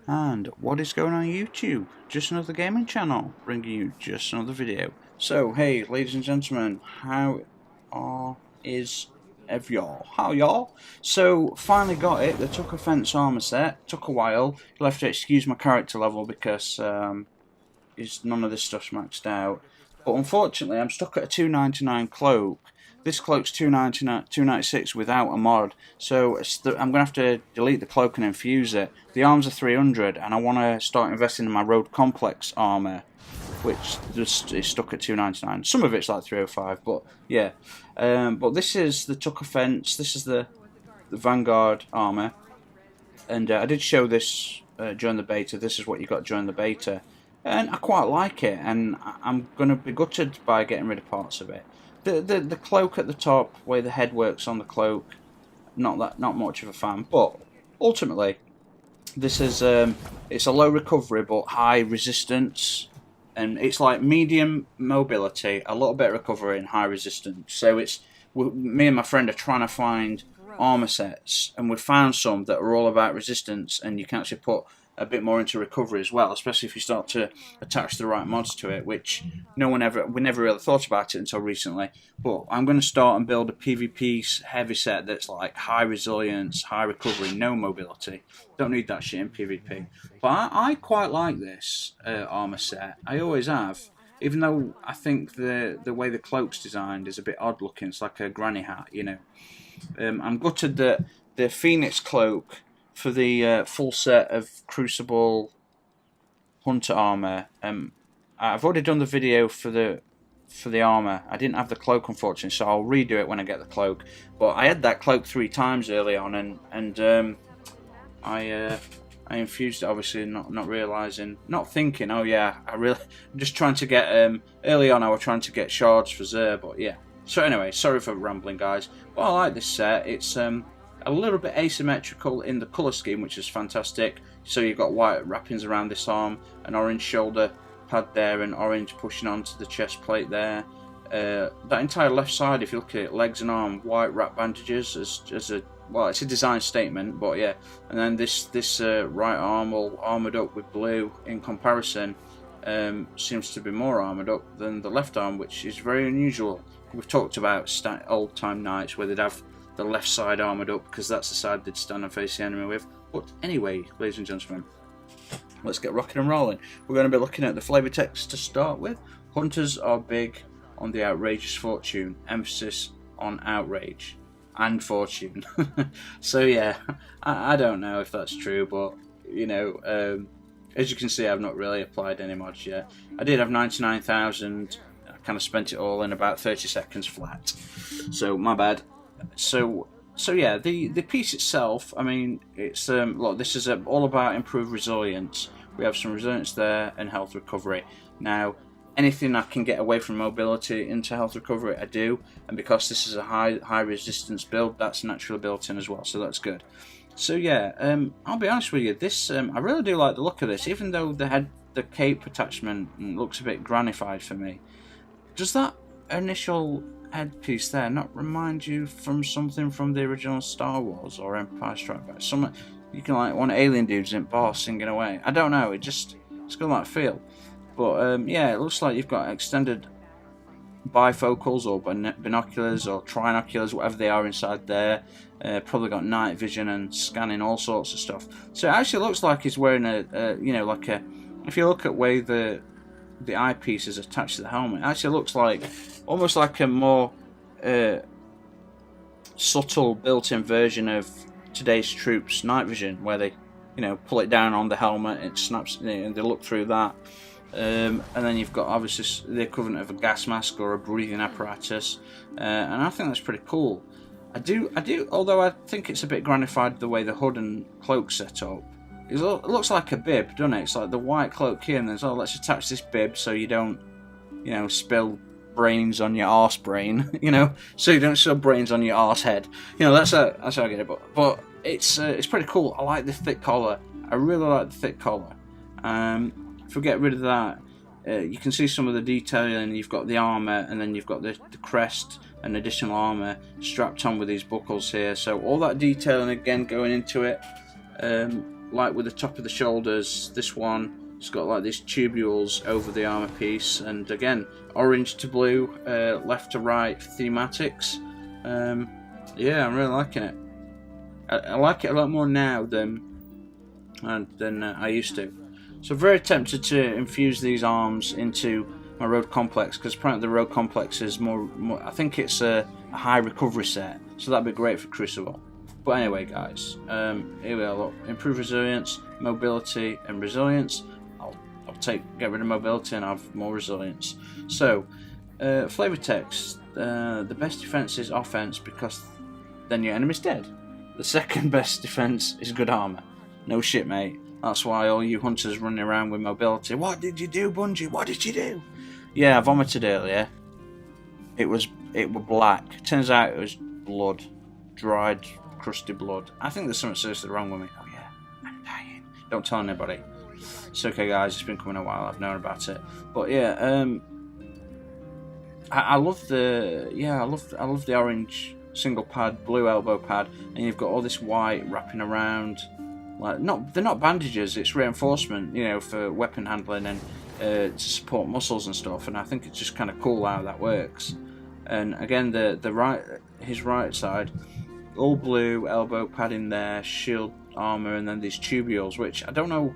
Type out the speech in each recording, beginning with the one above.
And what is going on YouTube? Just another gaming channel, bringing you just another video. So, hey, ladies and gentlemen, is y'all? How y'all? So, finally got it. The Took Offense armor set. Took a while. You'll have to excuse my character level because none of this stuff's maxed out. But unfortunately, I'm stuck at a 299 cloak. This cloak's 299, 296 without a mod, so I'm going to have to delete the cloak and infuse it. The arms are 300, and I want to start investing in my Road Complex armor, which just is stuck at 299. Some of it's like 305, but yeah. But this is the Tuck Offense. This is the Vanguard armor, and I did show this during the beta. This is what you got during the beta, and I quite like it. And I'm going to be gutted by getting rid of parts of it. The cloak at the top, where the head works on the cloak, not much of a fan. But ultimately, this is it's a low recovery but high resistance, and it's like medium mobility, a little bit of recovery and high resistance. So it's me and my friend are trying to find armor sets, and we've found some that are all about resistance, and you can actually put a bit more into recovery as well, especially if you start to attach the right mods to it, which we never really thought about it until recently. But I'm going to start and build a PvP heavy set that's like high resilience, high recovery, no mobility. Don't need that shit in PvP. But I quite like this armor set. I always have. Even though I think the way the cloak's designed is a bit odd looking. It's like a granny hat, you know. I'm gutted that the Phoenix cloak for the full set of Crucible Hunter armor. I've already done the video for the armor. I didn't have the cloak, unfortunately, so I'll redo it when I get the cloak. But I had that cloak 3 times early on, and I infused it, obviously not realizing, not thinking. Oh yeah, I'm just trying to get early on. I was trying to get shards for Zer, but yeah. So anyway, sorry for rambling, guys. But I like this set. It's a little bit asymmetrical in the colour scheme, which is fantastic. So you've got white wrappings around this arm, an orange shoulder pad there, and orange pushing onto the chest plate there. That entire left side, if you look at it, legs and arm, white wrap bandages as a, well, it's a design statement, but yeah. And then this right arm all armoured up with blue in comparison. Seems to be more armoured up than the left arm, which is very unusual. We've talked about old time knights where they'd have the left side armoured up because that's the side they'd stand and face the enemy with. But anyway, ladies and gentlemen, let's get rocking and rolling. We're going to be looking at the flavour text to start with. Hunters are big on the outrageous fortune, emphasis on outrage and fortune. So yeah, I don't know if that's true, but you know, as you can see, I've not really applied any mods yet. I did have 99,000. I kind of spent it all in about 30 seconds flat. So my bad. So yeah, the piece itself, I mean, it's look, this is all about improved resilience. We have some resilience there and health recovery. Now, anything I can get away from mobility into health recovery, I do, and because this is a high resistance build, that's naturally built in as well, so that's good. So yeah, I'll be honest with you, this I really do like the look of this, even though the cape attachment looks a bit grannified for me. Does that initial headpiece there not remind you from something from the original Star Wars or Empire Strikes Back? Some, you can like one alien dude's in bar singing away. I don't know, it's got that feel. But yeah, it looks like you've got extended bifocals or binoculars or trinoculars, whatever they are inside there. Probably got night vision and scanning all sorts of stuff. So it actually looks like he's wearing a you know, like a, if you look at where the eyepiece is attached to the helmet, it actually looks like almost like a more subtle built-in version of today's troops' night vision, where they, you know, pull it down on the helmet, it snaps, and they look through that. And then you've got obviously the equivalent of a gas mask or a breathing apparatus, and I think that's pretty cool. I do. Although I think it's a bit grannified the way the hood and cloak set up. It looks like a bib, doesn't it? It's like the white cloak here, and there's, oh, let's attach this bib so you don't, you know, spill brains on your arse brain, you know, so you don't spill brains on your arse head. You know, that's how I get it. But it's pretty cool. I like the thick collar. I really like the thick collar. If we get rid of that, you can see some of the detailing. You've got the armour, and then you've got the crest and additional armour strapped on with these buckles here. So all that detailing again going into it. like with the top of the shoulders, this one it's got like these tubules over the armor piece, and again orange to blue, left to right thematics. Yeah, I'm really liking it. I like it a lot more now than I used to. So very tempted to infuse these arms into my road complex, because apparently the road complex is more I think it's a high recovery set, so that'd be great for Crucible. But anyway, guys, here we are. Look, improve resilience, mobility, and resilience. I'll get rid of mobility and have more resilience. So, flavor text: the best defense is offense, because then your enemy's dead. The second best defense is good armor. No shit, mate. That's why all you hunters running around with mobility. What did you do, Bungie? What did you do? Yeah, I vomited earlier. It was black. Turns out it was blood, dried, crusty blood. I think there's something seriously wrong with me. Oh yeah, I'm dying. Don't tell anybody. It's okay, guys. It's been coming a while. I've known about it. But yeah, I love the orange single pad, blue elbow pad, and you've got all this white wrapping around. Like they're not bandages. It's reinforcement, for weapon handling and to support muscles and stuff. And I think it's just kind of cool how that works. And again, his right side, all blue elbow pad in there, shield armor, and then these tubules, which I don't know.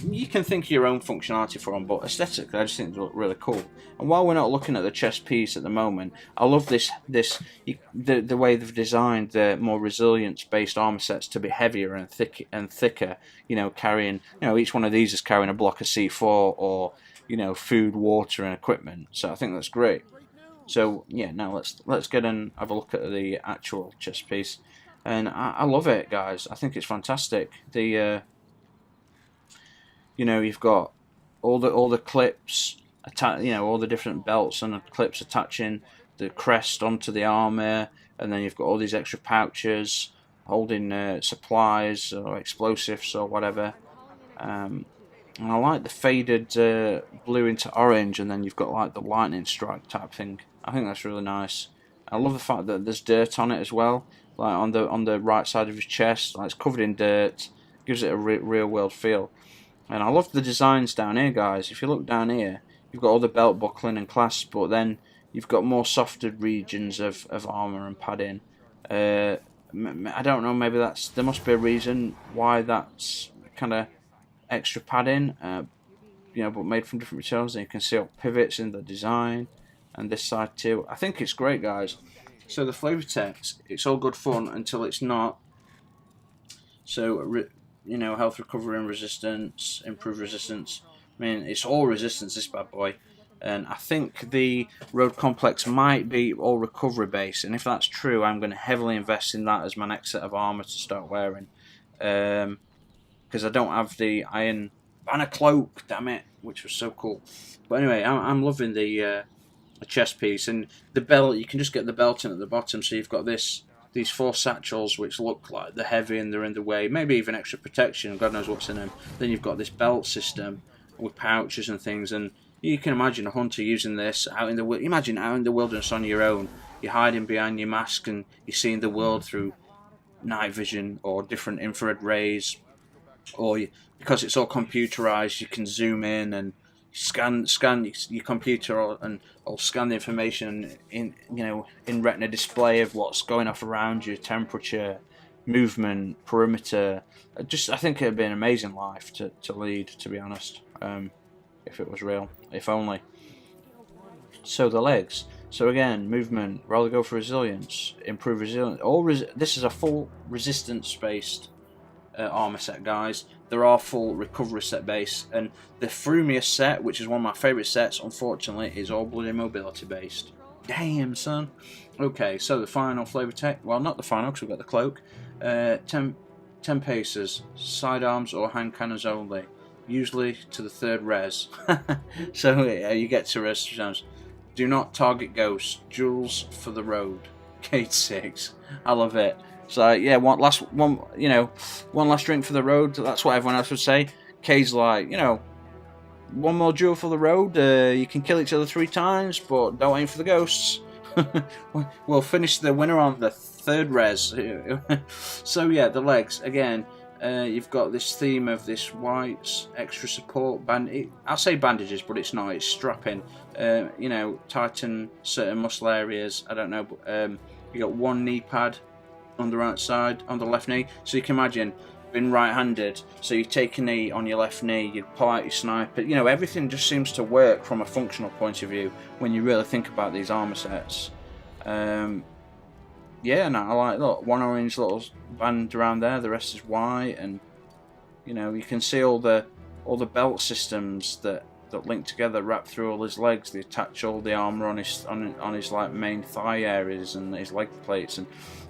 You can think of your own functionality for them, but aesthetically, I just think they look really cool. And while we're not looking at the chest piece at the moment, I love the way they've designed the more resilience-based armor sets to be heavier and thicker. Carrying, each one of these is carrying a block of C4 or food, water, and equipment. So I think that's great. So yeah, now let's get and have a look at the actual chest piece, and I love it, guys. I think it's fantastic. You've got all the clips, all the different belts and the clips attaching the crest onto the armor, and then you've got all these extra pouches holding supplies or explosives or whatever. And I like the faded blue into orange, and then you've got like the lightning strike type thing. I think that's really nice. I love the fact that there's dirt on it as well, like on the right side of his chest. Like it's covered in dirt, gives it a real world feel. And I love the designs down here, guys. If you look down here, you've got all the belt buckling and clasps, but then you've got more softer regions of armor and padding. I don't know, maybe there must be a reason why that's kind of extra padding, but made from different materials. And you can see all pivots in the design, and this side too. I think it's great, guys. So the flavor text, it's all good fun until it's not. So health recovery and resistance, improved resistance. I mean, it's all resistance, this bad boy. And I think the road complex might be all recovery based, and if that's true, I'm going to heavily invest in that as my next set of armor to start wearing. Because I don't have the iron banner cloak, damn it, which was so cool. But anyway, I'm loving the chest piece, and the belt. You can just get the belt in at the bottom, so you've got these 4 satchels which look like they're heavy and they're in the way, maybe even extra protection, God knows what's in them. Then you've got this belt system with pouches and things, and you can imagine a hunter using this out in the wilderness on your own. You're hiding behind your mask and you're seeing the world through night vision or different infrared rays, or because it's all computerized, you can zoom in and scan your computer and scan the information in retina display of what's going off around you, temperature, movement, perimeter. I think it'd be an amazing life to lead, to be honest, if it was real, if only. So the legs. So again, movement, rather go for resilience, improve resilience. This is a full resistance based armor set, guys. There are full recovery set base, and the frumiest set, which is one of my favourite sets, unfortunately, is all bloody mobility based. Damn, son. Okay, so the final flavour tech, well, not the final because we've got the cloak. 10 paces, sidearms or hand cannons only, usually to the 3rd res. So you get to res sometimes. Do not target ghosts, jewels for the road. Cade 6. I love it. So yeah, one last drink for the road. That's what everyone else would say. Kay's like, one more duel for the road. You can kill each other 3 times, but don't aim for the ghosts. We'll finish the winner on the 3rd res. So yeah, the legs again. You've got this theme of this white extra support band. I'll say bandages, but it's not. It's strapping. You know, tighten certain muscle areas. I don't know, but you got one knee pad on the right side, on the left knee. So you can imagine being right-handed. So you take a knee on your left knee. You pull out your sniper. You know, everything just seems to work from a functional point of view when you really think about these armor sets. Yeah, no, I like, look, one orange little band around there, the rest is white, and you know, you can see all the belt systems that link together, wrap through all his legs. They attach all the armor on his like main thigh areas and his leg plates and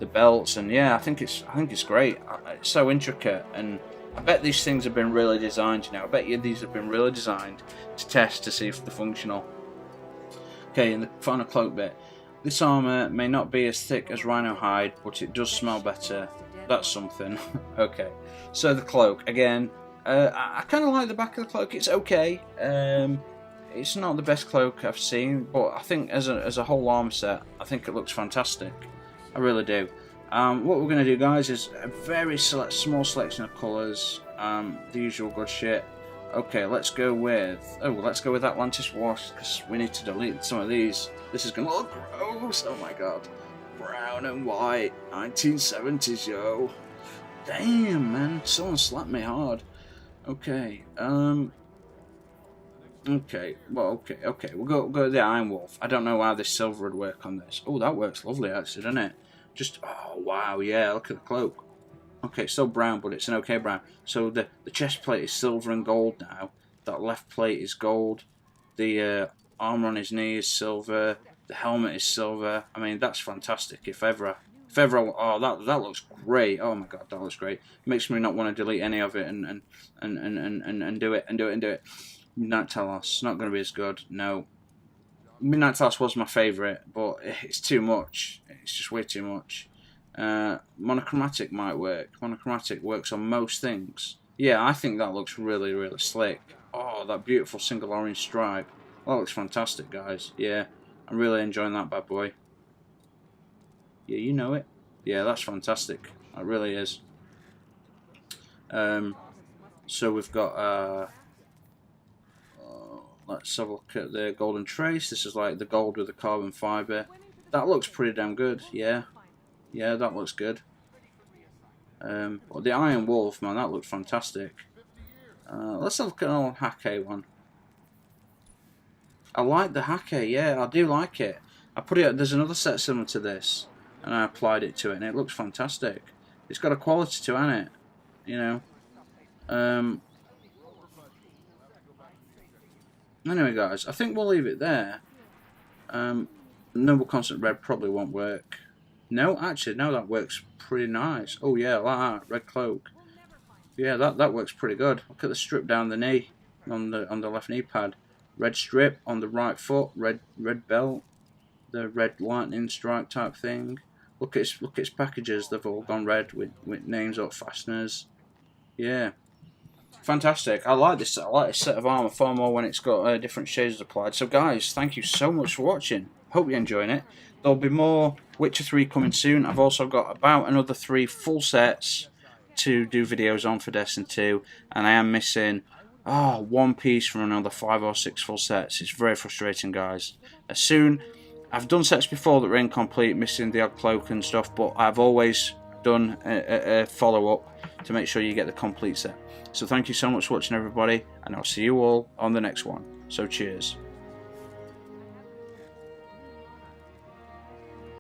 the belts, and yeah, I think it's great. It's so intricate, and I bet these things have been really designed. You know, I bet you these have been really designed to test to see if they're functional. Okay, and the final cloak bit. This armour may not be as thick as rhino hide, but it does smell better. That's something. Okay, so the cloak, again, I kind of like the back of the cloak. It's okay. It's not the best cloak I've seen, but I think as a whole armour set, I think it looks fantastic. I really do. What we're going to do, guys, is a very small selection of colours, the usual good shit. Okay, let's go with Atlantis Wasp, because we need to delete some of these. This is going to look gross, oh my god. Brown and white, 1970s, yo. Damn, man, someone slapped me hard. Okay, okay, well, okay, we'll go with the Iron Wolf. I don't know how this silver would work on this. Oh, that works lovely, actually, doesn't it? Just, oh, wow, yeah, look at the cloak. Okay, it's still brown, but it's an okay brown. So the chest plate is silver and gold now. That left plate is gold. The armor on his knee is silver. The helmet is silver. I mean, that's fantastic. If ever, oh, that looks great. Oh my god, that looks great. Makes me not want to delete any of it and do it. Midnight Talos, not going to be as good. No. Midnight Talos was my favourite, but it's too much. It's just way too much. Monochromatic might work. Monochromatic works on most things. Yeah, I think that looks really, really slick. Oh, that beautiful single orange stripe. That looks fantastic, guys. Yeah, I'm really enjoying that bad boy. Yeah, you know it. Yeah, that's fantastic. That really is. So we've got let's have a look at the golden trace. This is like the gold with the carbon fibre. That looks pretty damn good. Yeah. Yeah, that looks good. But the Iron Wolf, man, that looks fantastic. Let's have a look at an old Hake one. I like the Hake, yeah, I do like it. I put it. There's another set similar to this, and I applied it to it, and it looks fantastic. It's got a quality to it, hasn't it? You know. Anyway, guys, I think we'll leave it there. Noble Constant Red probably won't work. No, actually, no, that works pretty nice. Oh yeah, like that red cloak. Yeah, that works pretty good. Look at the strip down the knee, on the left knee pad. Red strip on the right foot. Red belt. The red lightning strike type thing. Look at its packages. They've all gone red with names up, fasteners. Yeah, fantastic. I like this. I like this set of armor far more when it's got different shades applied. So guys, thank you so much for watching. Hope you're enjoying it. There'll be more Witcher 3 coming soon. I've also got about another 3 full sets to do videos on for Destiny 2, and I am missing one piece from another 5 or 6 full sets. It's very frustrating, guys. I've done sets before that were incomplete, missing the odd cloak and stuff, but I've always done a follow-up to make sure you get the complete set. So thank you so much for watching, everybody, and I'll see you all on the next one. So cheers.